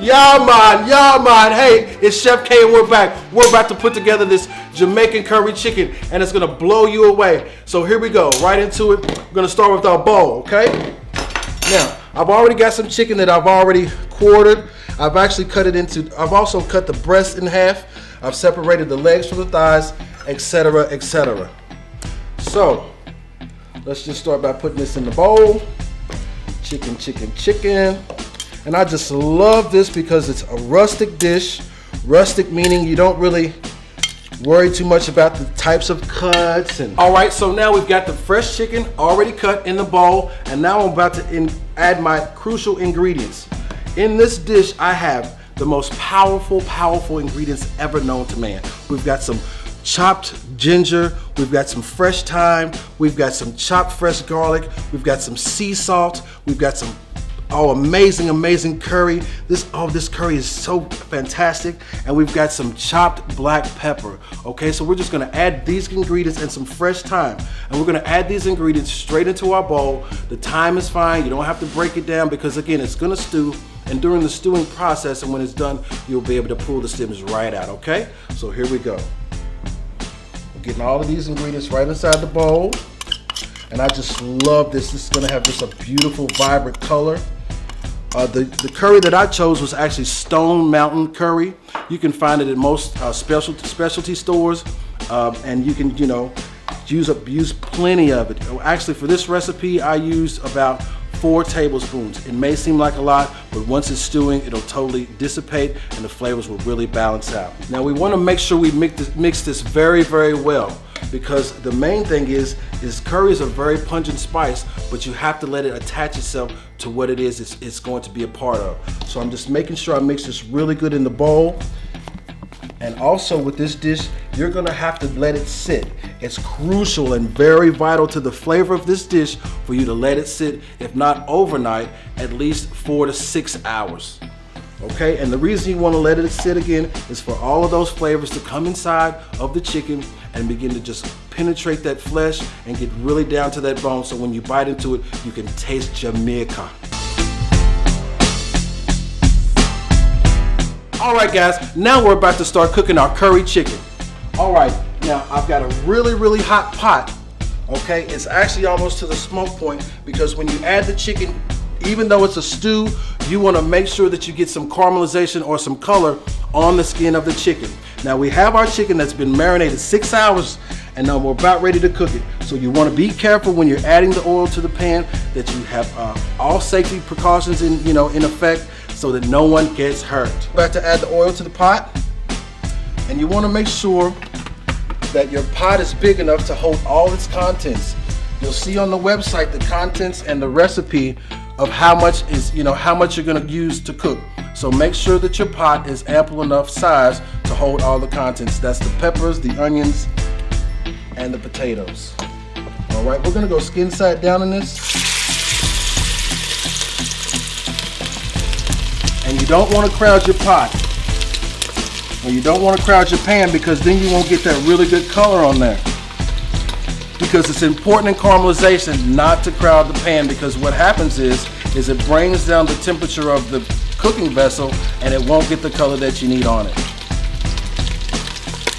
Yeah, man. Hey, it's Chef K and we're back. We're about to put together this Jamaican curry chicken and it's gonna blow you away. So here we go, right into it. We're gonna start with our bowl, okay? Now, I've already got some chicken that I've already quartered. I've actually I've also cut the breast in half. I've separated the legs from the thighs, etc., etc. So, let's just start by putting this in the bowl. Chicken. And I just love this because it's a rustic dish. Rustic meaning you don't really worry too much about the types of cuts. All right, so now we've got the fresh chicken already cut in the bowl, and now I'm about to add my crucial ingredients. In this dish, I have the most powerful ingredients ever known to man. We've got some chopped ginger, we've got some fresh thyme, we've got some chopped fresh garlic, we've got some sea salt, we've got some amazing curry. This curry is so fantastic, and we've got some chopped black pepper. Okay, so we're just gonna add these ingredients and some fresh thyme, and we're gonna add these ingredients straight into our bowl. The thyme is fine, you don't have to break it down because again, it's gonna stew, and during the stewing process and when it's done, you'll be able to pull the stems right out, okay? So here we go. We're getting all of these ingredients right inside the bowl, and I just love this. This is gonna have just a beautiful, vibrant color. The curry that I chose was actually Stone Mountain curry. You can find it at most specialty stores, and you can, use plenty of it. Actually, for this recipe, I used about 4 tablespoons. It may seem like a lot, but once it's stewing, it'll totally dissipate and the flavors will really balance out. Now we want to make sure we mix this very, very well, because the main thing is curry is a very pungent spice, but you have to let it attach itself to what it is it's going to be a part of. So I'm just making sure I mix this really good in the bowl. And also with this dish, you're gonna have to let it sit. It's crucial and very vital to the flavor of this dish for you to let it sit, if not overnight, at least 4 to 6 hours. Okay, and the reason you wanna let it sit again is for all of those flavors to come inside of the chicken and begin to just penetrate that flesh and get really down to that bone, so when you bite into it, you can taste Jamaica. All right, guys, now we're about to start cooking our curry chicken. All right, now I've got a really hot pot, okay? It's actually almost to the smoke point, because when you add the chicken, even though it's a stew, you wanna make sure that you get some caramelization or some color on the skin of the chicken. Now we have our chicken that's been marinated 6 hours, and now we're about ready to cook it. So you wanna be careful when you're adding the oil to the pan that you have all safety precautions in effect, so that no one gets hurt. About to add the oil to the pot, and you want to make sure that your pot is big enough to hold all its contents. You'll see on the website the contents and the recipe of how much you're going to use to cook. So make sure that your pot is ample enough size to hold all the contents. That's the peppers, the onions, and the potatoes. All right, we're going to go skin side down in this. And you don't want to crowd your pot, or you don't want to crowd your pan, because then you won't get that really good color on there. Because it's important in caramelization not to crowd the pan, because what happens is it brings down the temperature of the cooking vessel and it won't get the color that you need on it.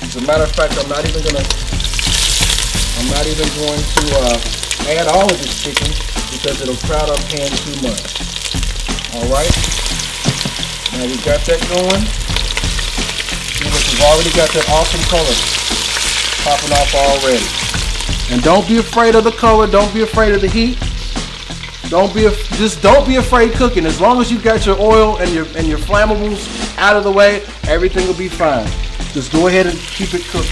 As a matter of fact, I'm not even going to add all of this chicken, because it'll crowd our pan too much. All right. Now we've got that going. We've already got that awesome color popping off already. And don't be afraid of the color. Don't be afraid of the heat. Don't be afraid cooking. As long as you've got your oil and your flammables out of the way, everything will be fine. Just go ahead and keep it cooking.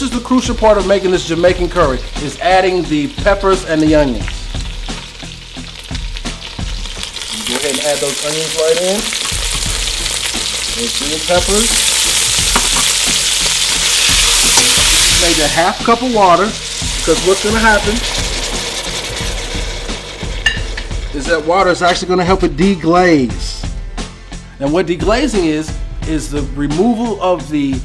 The crucial part of making this Jamaican curry is adding the peppers and the onions. Go ahead and add those onions right in. Those green peppers. Maybe a half cup of water, because what's going to happen is that water is actually going to help it deglaze. And what deglazing is the removal of the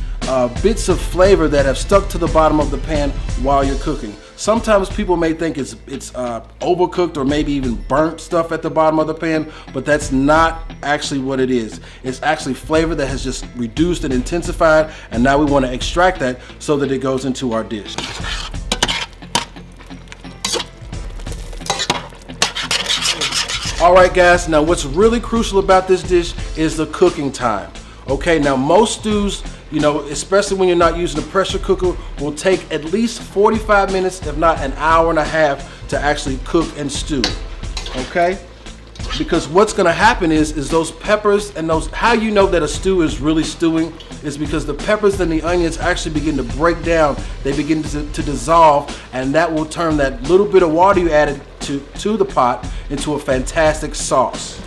bits of flavor that have stuck to the bottom of the pan while you're cooking. Sometimes people may think it's overcooked or maybe even burnt stuff at the bottom of the pan, but that's not actually what it is. It's actually flavor that has just reduced and intensified, and now we want to extract that so that it goes into our dish. All right, guys, now what's really crucial about this dish is the cooking time. Okay, now most stews, you know, especially when you're not using a pressure cooker, will take at least 45 minutes, if not an hour and a half, to actually cook and stew. Okay? Because what's going to happen is those peppers and those, how you know that a stew is really stewing is because the peppers and the onions actually begin to break down. They begin to dissolve, and that will turn that little bit of water you added to the pot into a fantastic sauce.